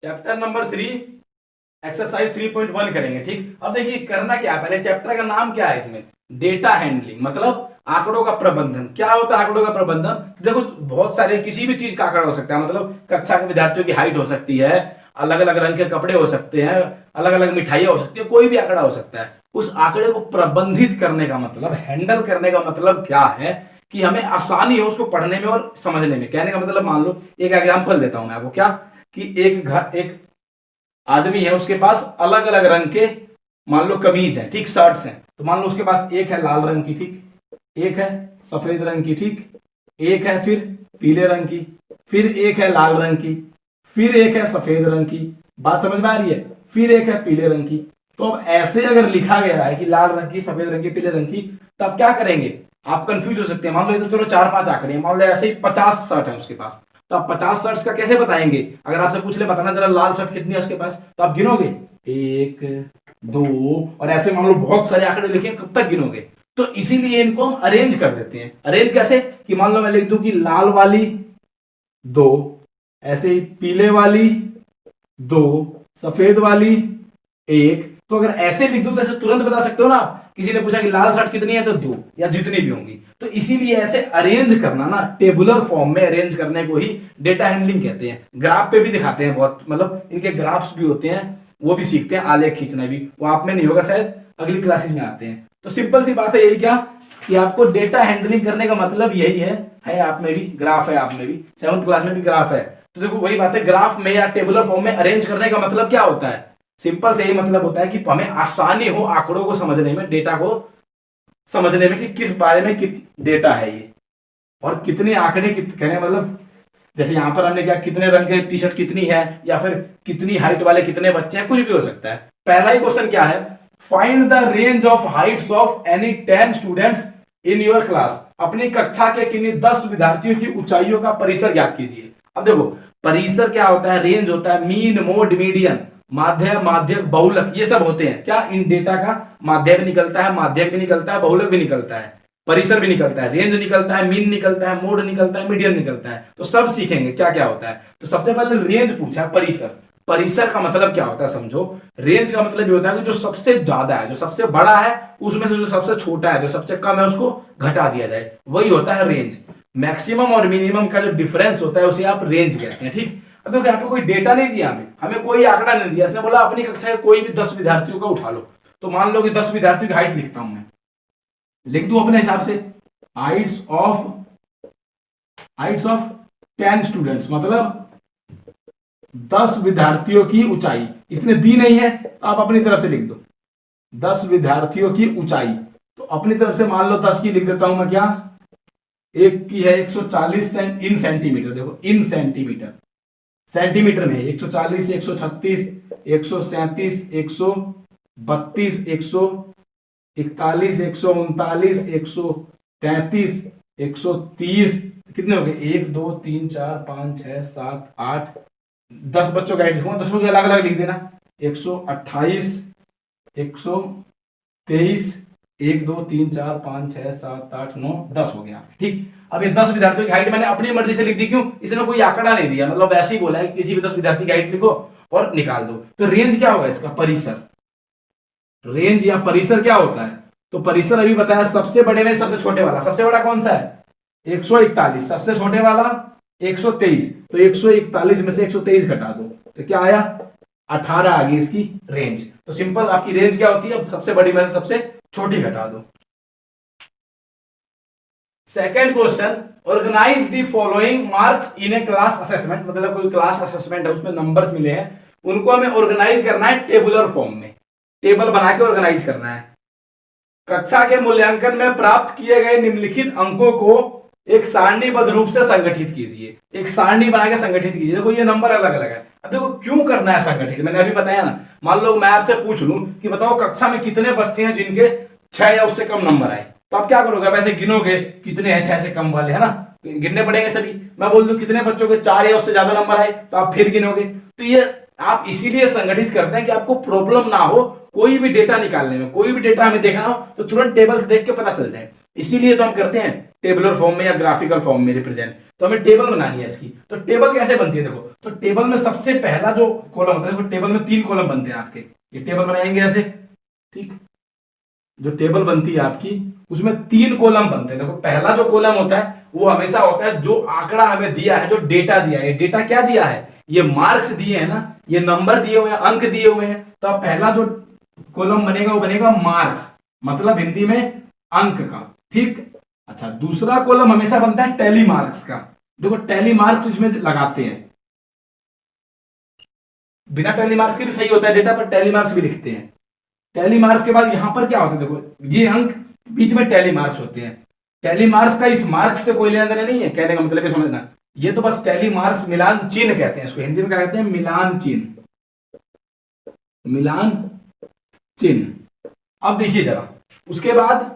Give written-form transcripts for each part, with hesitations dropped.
Chapter number 3 exercise 3.1 करेंगे। ठीक, अब देखिए करना क्या है, पहले चैप्टर का नाम क्या है, इसमें डेटा हैंडलिंग मतलब आंकड़ों का प्रबंधन। क्या होता है आंकड़ों का प्रबंधन? देखो बहुत सारे किसी भी चीज का आंकड़ा हो सकता है, मतलब कक्षा के विद्यार्थियों की हाइट हो सकती है, अलग अलग रंग के कपड़े हो सकते हैं, अलग अलग मिठाइयां हो सकती है, कोई भी आंकड़ा हो सकता है। उस आंकड़े को प्रबंधित करने का मतलब, हैंडल करने का मतलब क्या है कि हमें आसानी हो उसको पढ़ने में और समझने में। कहने का मतलब मान लो एक एग्जांपल देता हूं मैं आपको, क्या कि एक आदमी है, उसके पास अलग अलग रंग के मान लो कमीज है, ठीक, शर्ट्स हैं। तो मान लो उसके पास एक है लाल रंग की, ठीक, एक है सफेद रंग की, ठीक, एक है फिर पीले रंग की, फिर एक है लाल रंग की, फिर एक है सफेद रंग की। बात समझ में आ रही है? फिर एक है पीले रंग की। तो अब ऐसे अगर लिखा गया है कि लाल रंग की, सफेद रंग की, पीले रंग की, तो आप क्या करेंगे? आप कंफ्यूज हो सकते हैं। मान लो तो चलो 4-5 आंकड़े हैं, मान लो ऐसे ही 50 शर्ट है उसके पास, तो आप 50 शर्ट्स का कैसे बताएंगे? अगर आपसे पूछ ले बताना जरा लाल शर्ट कितनी है उसके पास, तो आप गिनोगे 1 2 और ऐसे मान लो बहुत सारे आंकड़े लिखे, कब तक गिनोगे? तो इसीलिए इनको हम अरेंज कर देते हैं। अरेंज कैसे? कि मान लो मैं लिख दूं कि लाल वाली 2, ऐसे ही पीले वाली 2, सफेद वाली 1। तो अगर ऐसे लिख दूं तो ऐसे तुरंत बता सकते हो ना आप। किसी ने पूछा कि लाल शर्ट कितनी है, तो 2 या जितनी भी होंगी। तो इसीलिए ऐसे अरेंज करना ना, टेबुलर फॉर्म में अरेंज करने को ही डेटा हैंडलिंग कहते हैं। ग्राफ पे भी दिखाते हैं बहुत, मतलब इनके ग्राफ्स भी होते हैं, वो भी सीखते हैं, आलेख खींचना भी। वो आप में नहीं होगा शायद, अगली क्लासेज में आते हैं। तो सिंपल सी बात है यही, क्या कि आपको डेटा हैंडलिंग करने का मतलब यही है आप में भी ग्राफ है, आप में भी 7th क्लास में भी ग्राफ है। तो देखो वही बात है, ग्राफ में या टेबुलर फॉर्म में अरेंज करने का मतलब क्या होता है? सिंपल से यही मतलब होता है कि हमें आसानी हो आंकड़ों को समझने में, डेटा को समझने में कि किस बारे में डेटा है ये, और कितने आंकड़े कहने मतलब जैसे यहां पर हमने क्या, कितने रंग के टी शर्ट कितनी है, या फिर कितनी हाइट वाले कितने बच्चे हैं, कुछ भी हो सकता है। पहला ही क्वेश्चन क्या है? Find the range of Heights of any 10 students in your class. अपनी कक्षा के किन्हीं 10 विद्यार्थियों की ऊंचाइयों का परिसर ज्ञात कीजिए। अब देखो परिसर क्या होता है? रेंज होता है, मीन, मोड, मीडियन, माध्य, माध्यक, बहुलक, ये सब होते हैं क्या इन डेटा का? माध्य भी निकलता है, माध्यक भी निकलता है, बहुलक भी निकलता है, परिसर भी निकलता है, रेंज निकलता है, मीन निकलता है, मोड निकलता है, मीडियन निकलता है। तो सब सीखेंगे क्या क्या होता है। तो सबसे पहले रेंज पूछा है, परिसर। परिसर का मतलब क्या होता है समझो। रेंज का मतलब ये होता है कि जो सबसे ज्यादा है, जो सबसे बड़ा है, उसमें से जो सबसे छोटा है, जो सबसे कम है, उसको घटा दिया जाए, वही होता है रेंज। मैक्सिमम और मिनिमम का जो डिफरेंस होता है उसे आप रेंज कहते हैं। ठीक, अब देखो यहाँ पे कोई डेटा नहीं दिया, हमें कोई आंकड़ा नहीं दिया। इसने बोला अपनी कक्षा के कोई भी 10 विद्यार्थियों का उठा लो। तो मान लो कि 10 विद्यार्थियों की हाइट लिखता हूं मैं, लिख दूं अपने हिसाब से हाइट्स ऑफ 10 स्टूडेंट्स, मतलब 10 विद्यार्थियों की ऊंचाई। इसने दी नहीं है तो आप अपनी तरफ से लिख दो 10 विद्यार्थियों की ऊंचाई। तो अपनी तरफ से मान लो 10 की लिख देता हूं मैं, क्या एक की है 140 इन सेंटीमीटर। देखो इन सेंटीमीटर, सेंटीमीटर में 140, 136, 137, 132, 141, 139, 133, 130, कितने हो गए? 1 2 3 4 5 6 7 8 10 बच्चों का लिखूंगा, 10 के अलग अलग लिख देना। 128, 123, 1 2 3 4 5 6 7 8 9 10 हो गया। ठीक, अब ये 10 विद्यार्थियों की हाइट मैंने अपनी मर्जी से लिख दी। क्यों? इसने कोई आंकड़ा नहीं दिया, मतलब वैसे ही बोला है किसी भी 10 विद्यार्थी की हाइट लिखो और निकाल दो। तो रेंज क्या होगा इसका? परिसर। रेंज या परिसर क्या होता है? तो परिसर अभी बताया, सबसे बड़े में सबसे छोटे वाला। सबसे बड़ा कौन सा है? 141, सबसे छोटे वाला 123। तो 141 में से 123 घटा दो तो क्या आया? 18 आ गई इसकी रेंज। तो सिंपल आपकी रेंज क्या होती है? सबसे बड़ी में से सबसे छोटी घटा दो। Second question, organize the following marks in a class assessment. मतलब कोई क्लास असेसमेंट है, उसमें नंबर्स मिले हैं, उनको हमें ऑर्गेनाइज करना है टेबुलर फॉर्म में। टेबल बना के ऑर्गेनाइज करना है। कक्षा के मूल्यांकन में प्राप्त किए गए निम्नलिखित अंकों को एक सारणीबद्ध रूप से संगठित कीजिए। एक सारणी बना के संगठित कीजिए। देखो ये नंबर अलग अलग है। अब देखो क्यों करना है संगठित, मैंने अभी बताया ना। मान लो मैं आपसे पूछ लूं कि बताओ कक्षा में कितने बच्चे हैं जिनके 6 या उससे कम नंबर आए, तो आप क्या करोगे? वैसे गिनोगे कितने हैं 6 से कम वाले, है ना, गिनने पड़ेंगे सभी। मैं बोल दूं कितने बच्चों के 4 या उससे ज्यादा नंबर आए, तो आप फिर गिनोगे। तो ये आप इसीलिए संगठित करते हैं कि आपको प्रॉब्लम ना हो कोई भी डेटा निकालने में, कोई भी डेटा हमें देखना हो तो तुरंत टेबल से देख के पता चल जाए। इसीलिए तो हम करते हैं टेबुलर फॉर्म में या ग्राफिकल फॉर्म में रिप्रेजेंट। तो हमें टेबल बनानी है इसकी। तो टेबल कैसे बनती है देखो, तो टेबल में सबसे पहला जो कॉलम होता है, इसमें टेबल में 3 कॉलम बनते हैं आपके। ये टेबल बनाएंगे ऐसे, ठीक, जो टेबल बनती है आपकी उसमें 3 कॉलम बनते हैं। देखो पहला जो कॉलम होता है वो हमेशा होता है जो आंकड़ा हमें दिया है, जो डेटा दिया है। डेटा क्या दिया है, ये मार्क्स दिए हैं ना, ये नंबर दिए हुए हैं, अंक दिए हुए हैं। तो अब पहला जो कॉलम बनेगा वो बनेगा मार्क्स, मतलब हिंदी में अंक का, ठीक। अच्छा, दूसरा कॉलम हमेशा बनता है टैली मार्क्स का। देखो टैली मार्क्स इसमें लगाते हैं, बिना टैली मार्क्स के भी सही होता है डेटा, पर टैली मार्क्स भी लिखते हैं। टैली मार्क्स के बाद यहां पर क्या होता है, देखो ये अंक बीच में टैली मार्क्स होते हैं। टैली मार्क्स का इस मार्क्स से कोई लेना देना नहीं है, कहने का मतलब है समझना, ये तो बस टैली मार्क्स मिलान चिन्ह कहते हैं इसको, हिंदी में क्या कहते हैं, मिलान चिन्ह, मिलान चिन्ह। अब देखिए जरा, उसके बाद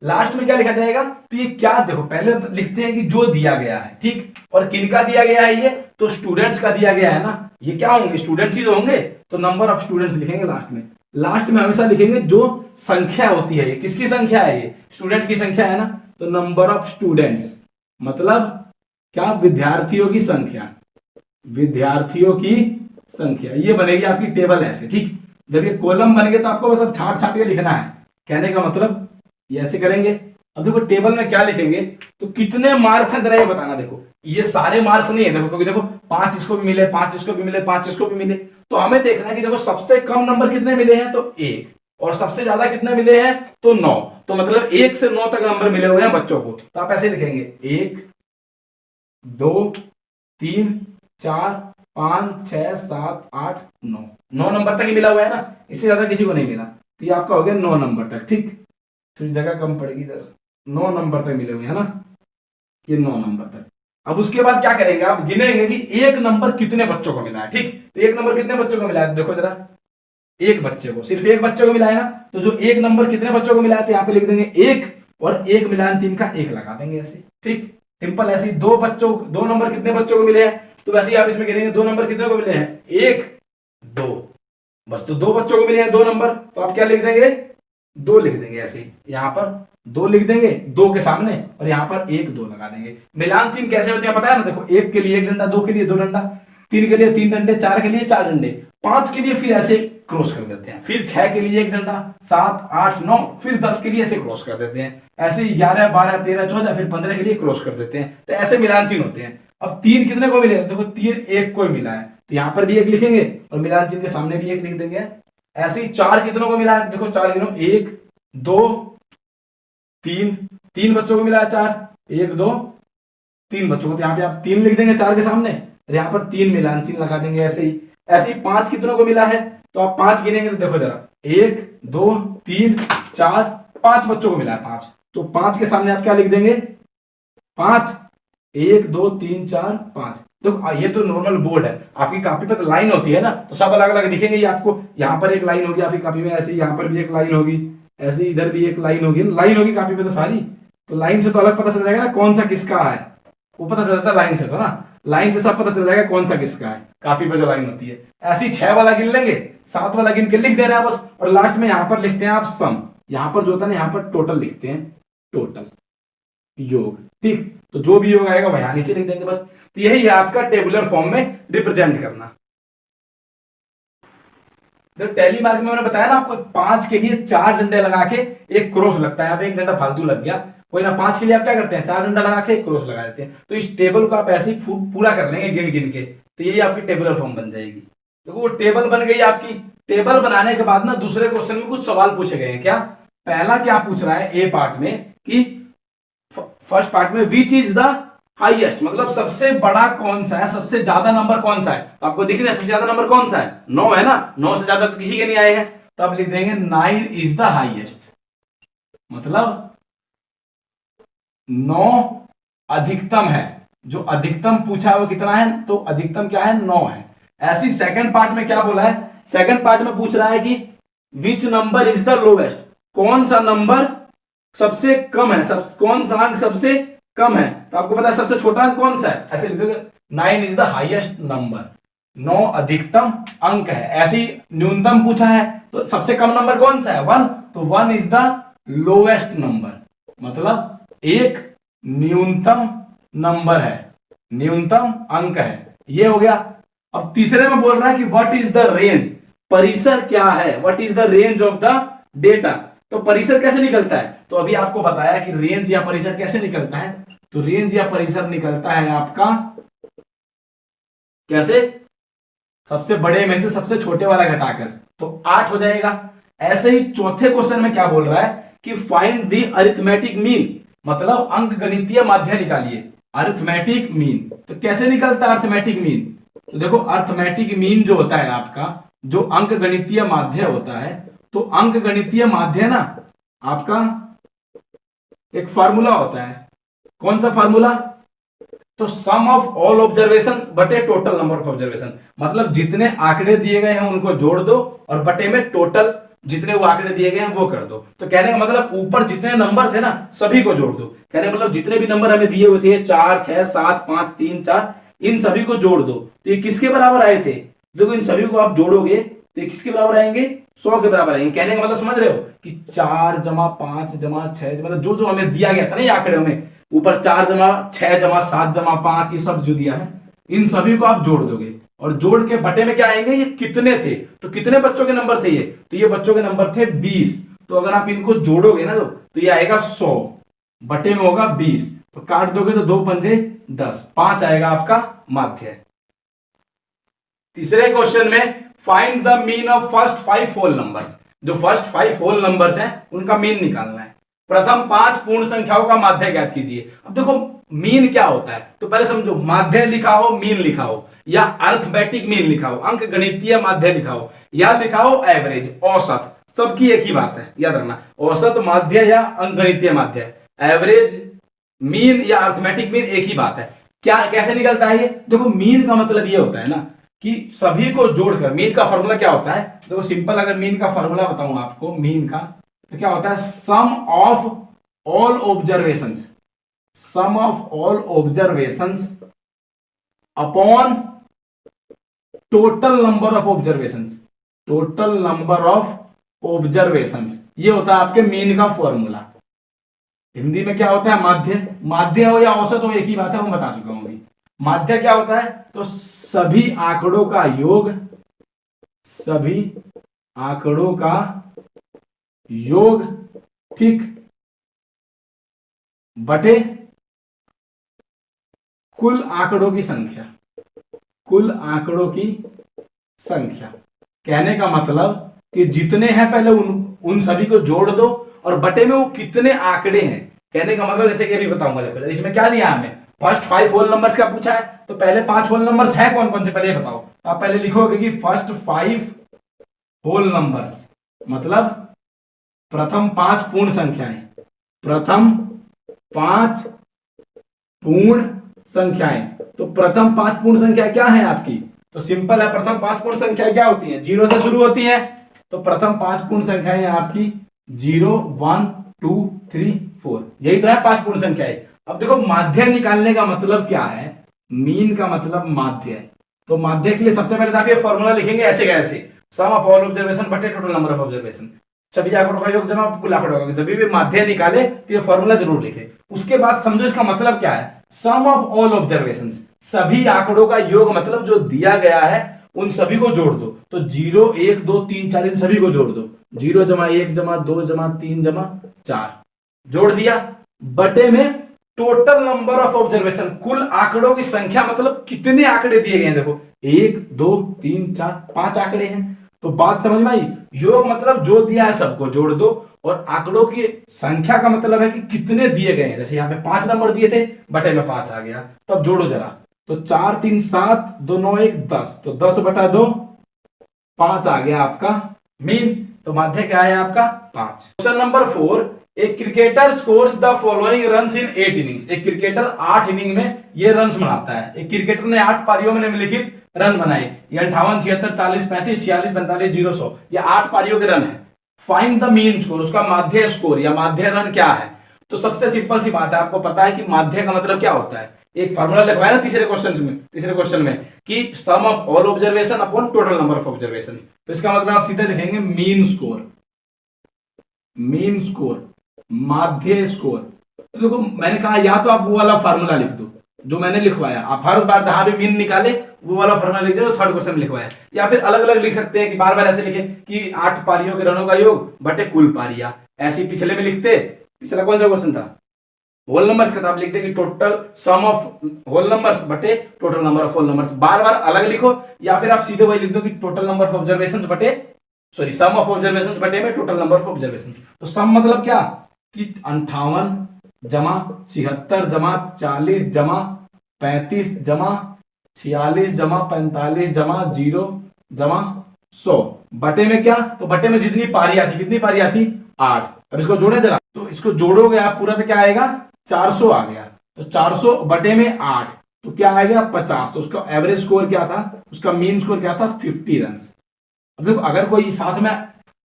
लास्ट में क्या लिखा जाएगा, तो ये क्या, देखो पहले लिखते हैं कि जो दिया गया है, ठीक, और किनका दिया गया है, ये तो स्टूडेंट्स का दिया गया है ना, ये क्या होंगे, स्टूडेंट्स ही तो होंगे, तो नंबर ऑफ स्टूडेंट्स लिखेंगे लास्ट में। लास्ट में हमेशा लिखेंगे जो संख्या होती है, ये किसकी संख्या है, ये स्टूडेंट्स की संख्या है ना, तो नंबर ऑफ स्टूडेंट्स मतलब क्या, विद्यार्थियों की संख्या, विद्यार्थियों की संख्या। ये बनेगी आपकी टेबल ऐसे, ठीक। जब ये कॉलम बन गए तो आपको बस अब छाट छाट के लिखना है, कहने का मतलब ये ऐसे करेंगे। अब देखो टेबल में क्या लिखेंगे, तो कितने मार्क्स हैं जरा ये बताना। देखो ये सारे मार्क्स नहीं है, देखो क्योंकि देखो 5 इसको भी मिले, 5 इसको भी मिले, 5 इसको भी मिले, तो हमें देखना है कि देखो सबसे कम नंबर कितने मिले हैं, तो 1, और सबसे ज्यादा कितने मिले हैं, तो 9। तो मतलब 1 से 9 तक नंबर मिले हुए हैं बच्चों को, तो आप ऐसे लिखेंगे 1 2 3 4 5 6 7 8 9, 9 नंबर तक ही मिला हुआ है ना, इससे ज्यादा किसी को नहीं मिला, तो ये आपका हो गया 9 नंबर तक, ठीक। तो जगह कम पड़ेगी इधर, 9 नंबर तक मिले हुए है ना, ये 9 नंबर तक। अब उसके बाद क्या करेंगे, आप गिनेंगे कि एक नंबर कितने बच्चों को मिला है, ठीक। तो एक नंबर कितने बच्चों को मिला है, देखो जरा, एक बच्चे को, सिर्फ एक बच्चे को मिला है ना, तो जो एक नंबर कितने बच्चों को मिला है, तो यहाँ पे लिख देंगे 1, और एक मिलान चिन्ह का 1 लगा देंगे ऐसे, ठीक, सिंपल। ऐसे ही 2 नंबर कितने बच्चों को मिले हैं, तो वैसे ही आप इसमें गिनेंगे 2 नंबर कितने को मिले हैं, 1 2, बस, तो 2 बच्चों को मिले हैं 2 नंबर, तो आप क्या लिख देंगे, 2 लिख देंगे ऐसे ही, यहां पर 2 लिख देंगे 2 के सामने, और यहां पर 1 2 लगा देंगे। मिलान चिन्ह कैसे होते हैं पता है ना, देखो 1 के लिए 1 डंडा, 2 के लिए 2 डंडा, 3 के लिए 3 डंडे, 4 के लिए 4 डंडे, 5 के लिए फिर ऐसे क्रॉस कर देते हैं, फिर 6 के लिए 1 डंडा, 7 8 9, फिर 10 के लिए ऐसे क्रॉस कर देते हैं, ऐसे 11 12 13 14, फिर 15 के लिए क्रॉस कर देते हैं, तो ऐसे मिलान चिन्ह होते हैं। अब 3 कितने को मिले, देखो 3 1 को मिला है, तो यहां पर भी 1 लिखेंगे, और मिलान चिन्ह के सामने भी 1 लिख देंगे। ऐसे ही 4 कितनों को मिला है, देखो 4 गिनो, 1 2 3, 3 बच्चों को मिला है 4, 1 2 3 बच्चों को, तो यहाँ पे आप 3 लिख देंगे 4 के सामने, और यहाँ पर 3 मिलान चिन्ह लगा देंगे ऐसे ही। ऐसे ही 5 कितनों को मिला है, तो आप 5 गिनेंगे, तो देखो जरा 1 2 3 4 5 बच्चों को मिला है 5, तो 5 के सामने आप क्या लिख देंगे, 5, 1 2 3 4 5। देखो ये तो नॉर्मल बोर्ड है, आपकी कॉपी पर तो लाइन होती है ना, तो सब अलग अलग दिखेंगे ये आपको। यहाँ पर एक लाइन होगी आपकी कॉपी में, ऐसे यहाँ पर भी एक लाइन होगी, ऐसे इधर भी एक लाइन होगी, लाइन होगी कॉपी पे तो सारी, तो लाइन से तो अलग पता चल जाएगा ना कौन सा किसका है, वो पता चल जाता है लाइन से, तो ना लाइन से सब पता चल जाएगा कौन सा किसका है, कॉपी पे जो लाइन होती है। ऐसे ही 6 वाला गिन लेंगे, 7 वाला गिन के लिख दे रहे हैं बस, और लास्ट में यहाँ पर लिखते हैं आप सम, यहाँ पर जो होता है ना, यहाँ पर टोटल लिखते हैं, टोटल योग, ठीक। तो जो भी योग आएगा वहां नीचे लिख देंगे बस। तो यही है आपका टेबुलर फॉर्म में रिप्रेजेंट करना। जब टैली मार्क में मैंने बताया ना आपको, 5 के लिए 4 डंडे लगा के एक क्रॉस लगता है, यहाँ पे एक डंडा फालतू लग गया, कोई ना, 5 के लिए आप क्या करते हैं, 4 डंडा लगा के एक क्रॉस लगा देते हैं। तो इस टेबल को आप ऐसे ही पूरा कर लेंगे गिन गिन के, तो यही आपकी टेबुलर फॉर्म बन जाएगी। देखो वो टेबल बन गई आपकी। टेबल बनाने के बाद ना दूसरे क्वेश्चन में कुछ सवाल पूछे गए हैं। क्या पहला क्या पूछ रहा है ए पार्ट में, कि फर्स्ट पार्ट में विच इज द हाईएस्ट, मतलब सबसे बड़ा कौन सा है, सबसे ज्यादा नंबर कौन सा है, तो आपको दिख रहा है सबसे ज्यादा नंबर कौन सा है, 9 है ना, 9 से ज्यादा तो किसी के नहीं आए हैं, तो आप लिख देंगे 9 इज द हाईएस्ट, मतलब 9 अधिकतम है, जो अधिकतम पूछा है वो कितना है, तो अधिकतम क्या है, 9 है। ऐसी सेकंड पार्ट में क्या बोला है, सेकंड पार्ट में पूछ रहा है कि which number is the lowest, कौन सा नंबर सबसे कम है, कौन सा अंक सबसे कम है, तो आपको पता है सबसे छोटा अंक कौन सा है, ऐसे लिख दोगे 9 इज द हाईएस्ट नंबर। 9 अधिकतम अंक है। ऐसी न्यूनतम पूछा है तो सबसे कम नंबर कौन सा है? 1, तो 1 इज द लोएस्ट नंबर, मतलब एक न्यूनतम नंबर है, न्यूनतम अंक है, ये हो गया। अब तीसरे में बोल रहा है कि व्हाट इज द रेंज, परिसर क्या है, what is the range of the data. तो परिसर कैसे निकलता है? तो अभी आपको बताया कि रेंज या परिसर कैसे निकलता है। तो रेंज या परिसर निकलता है आपका कैसे? सबसे बड़े में से सबसे छोटे वाला घटाकर, तो 8 हो जाएगा। ऐसे ही चौथे क्वेश्चन में क्या बोल रहा है कि फाइंड द अरिथमेटिक मीन, मतलब अंक गणितीय माध्य निकालिए। अरिथमेटिक मीन तो कैसे निकलता है अरिथमेटिक मीन? तो देखो अरिथमेटिक मीन जो होता है आपका, जो अंक गणितीय माध्य होता है, तो अंक गणितीय माध्य ना आपका एक फार्मूला होता है। कौन सा फार्मूला? तो सम ऑफ ऑल ऑब्जर्वेशन बटे टोटल नंबर ऑफ ऑब्जर्वेशन, मतलब जितने आंकड़े दिए गए हैं उनको जोड़ दो और बटे में टोटल जितने वो आंकड़े दिए गए हैं वो कर दो। तो कहने का मतलब ऊपर जितने नंबर थे ना सभी को जोड़ दो। कहने का मतलब जितने भी नंबर हमें दिए हुए थे 4, 6, 7, 5, 3, 4, इन सभी को जोड़ दो। तो ये किसके बराबर आए थे? देखो इन सभी को आप जोड़ोगे तो ये किसके बराबर आएंगे? 100 के बराबर आएंगे। कहने का मतलब समझ रहे हो कि 4 जमा 5 जमा 6, मतलब जो जो हमें दिया गया था ना ये आंकड़े में, ऊपर 4 जमा 6 जमा 7 जमा 5, ये सब जो दिया है इन सभी को आप जोड़ दोगे और जोड़ के बटे में क्या आएंगे? ये कितने थे, तो कितने बच्चों के नंबर थे ये? तो ये बच्चों के नंबर थे 20। तो अगर आप इनको जोड़ोगे ना तो ये आएगा 100, बटे में होगा 20, तो काट दोगे तो 2 पंजे 10, 5 आएगा आपका माध्य। तीसरे क्वेश्चन में find the mean of first 5 whole numbers, जो फर्स्ट 5 होल नंबर्स हैं उनका मीन निकालना है। प्रथम 5 पूर्ण संख्याओं का माध्य ज्ञात कीजिए। अब देखो मीन क्या होता है, तो पहले समझो, माध्य लिखा हो, मीन लिखा हो, या अर्थमेटिक मीन लिखा हो, अंक गणितीय माध्य लिखा हो, या लिखा हो एवरेज, औसत, सबकी एक ही बात है, याद रखना। औसत माध्य या अंक गणितीय माध्य, एवरेज मीन या अर्थमेटिक मीन एक ही बात है। क्या कैसे निकलता है ये? देखो मीन का मतलब ये होता है ना कि सभी को जोड़कर, मीन का फॉर्मूला क्या होता है? देखो सिंपल, अगर मीन का फॉर्मूला बताऊं आपको, मीन का तो क्या होता है? Sum of all observations, sum of all observations upon total number of observations, total number of observations, ये होता है आपके मीन का फॉर्मूला। हिंदी में क्या होता है? माध्य। माध्य हो या औसत हो एक ही बात है, मैं बता चुका हूं अभी। माध्य क्या होता है? तो सभी आंकड़ों का योग, सभी आंकड़ों का योग, ठीक, बटे कुल आंकड़ों की संख्या, कुल आंकड़ों की संख्या। कहने का मतलब कि जितने हैं पहले उन सभी को जोड़ दो और बटे में वो कितने आंकड़े हैं। कहने का मतलब जैसे कि अभी बताऊंगा, देखो इसमें क्या दिया हमें, फर्स्ट 5 होल नंबर्स का पूछा है, तो पहले 5 होल नंबर्स है कौन कौन से, पहले बताओ। तो आप पहले लिखोगे कि फर्स्ट 5 होल नंबर्स, मतलब प्रथम 5 पूर्ण संख्याएं, प्रथम 5 पूर्ण संख्याएं। तो प्रथम 5 पूर्ण संख्या क्या है आपकी? तो सिंपल है, प्रथम 5 पूर्ण संख्याएं क्या होती हैं? 0 से शुरू होती हैं। तो प्रथम 5 पूर्ण संख्याएं आपकी 0, 1, 2, 3, 4, यही तो है 5 पूर्ण संख्याएं। अब देखो माध्य निकालने का मतलब क्या है? मीन का मतलब माध्य। तो माध्य के लिए सबसे पहले आप ये फॉर्मूला लिखेंगे ऐसे कैसे, सम ऑफ ऑल ऑब्जर्वेशन बटे टोटल नंबर ऑफ ऑब्जर्वेशन, सभी आंकड़ों का योग जमा कुल आंकड़ों का। जब भी माध्य निकाले तो ये फॉर्मूला जरूर लिखे। उसके बाद समझो इसका मतलब क्या है, सम ऑफ ऑल ऑब्जर्वेशंस, सभी आंकड़ों का योग, मतलब जो दिया गया है उन सभी को जोड़ दो। तो 0, 1, 2, 3, 4 इन सभी को जोड़ दो, 0 जमा 1 जमा 2 जमा 3 जमा 4, जोड़ दिया, बटे में टोटल नंबर ऑफ ऑब्जर्वेशन, कुल आंकड़ों की संख्या, मतलब कितने आंकड़े दिए गए हैं। देखो 1, 2, 3, 4, 5 आंकड़े हैं। तो बात समझ में आई? योग मतलब जो दिया है सबको जोड़ दो, और आंकड़ों की संख्या का मतलब है कि कितने दिए गए हैं। जैसे यहाँ पे 5 नंबर दिए थे, बटे में 5 आ गया, तब तो जोड़ो जरा। तो 4, 3, 7, 2, 9, 1, 10, तो 10 बटा 2, 5 आ गया आपका मीन। तो माध्य क्या है आपका? 5। क्वेश्चन नंबर 4, एक cricketer scores the following runs in 8 innings. एक क्रिकेटर 8 इनिंग में ये रन्स बनाता है। एक क्रिकेटर ने 8 पारियों में निम्नलिखित रन बनाए, ये 58, 76, 40, 35, 46, 45, 0, 100, ये 8 पारियों के रन है। फाइंड द मीन स्कोर, उसका माध्य स्कोर या माध्य रन क्या है? तो सबसे सिंपल सी बात है, आपको पता है कि माध्य का मतलब क्या होता है, एक फार्मूला लिखवाया ना तीसरे क्वेश्चन में कि sum of all observation upon total number of observation, तो इसका मतलब आप सीधे लिखेंगे मीन स्कोर माध्य स्कोर। तो देखो मैंने कहा या तो आप वो वाला फार्मूला लिख दो जो मैंने लिखवाया, आप हर बार जहां भी मीन निकाले वो वाला फार्मूला लिख दो, थर्ड क्वेश्चन में लिखवाया, या फिर अलग अलग लिख सकते हैं कि बार बार ऐसे लिखे कि 8 पारियों के रनों का योग बटे कुल पारियां, ऐसे पिछले में लिखते। पिछला कौन सा क्वेश्चन था, होल नंबर्स का था, आप लिखते कि total sum of whole numbers बटे total number of whole numbers, बार बार अलग लिखो, या फिर आप सीधे वही लिख दो कि टोटल नंबर ऑफ ऑब्जर्वेशंस बटे सम ऑफ ऑब्जर्वेशंस बटे में टोटल नंबर ऑफ ऑब्जर्वेशंस। तो सम मतलब क्या कि 58 जमा 76 जमा 40 जमा 35 जमा 46 जमा 45 जमा 0 जमा 100 बटे में क्या, तो बटे में जितनी पारियां थी, कितनी पारियां थी 8। अब इसको जोड़े जरा, तो इसको जोड़ोगे आप पूरा तो क्या आएगा 400 आ गया, तो 400 बटे में 8 तो क्या आएगा 50। तो उसका एवरेज स्कोर क्या था, उसका मीन स्कोर क्या था 50 रन। अब देखो अगर कोई साथ में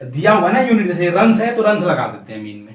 दिया हुआ है ना यूनिट, जैसे रन्स है तो रन्स लगा देते हैं मीन में,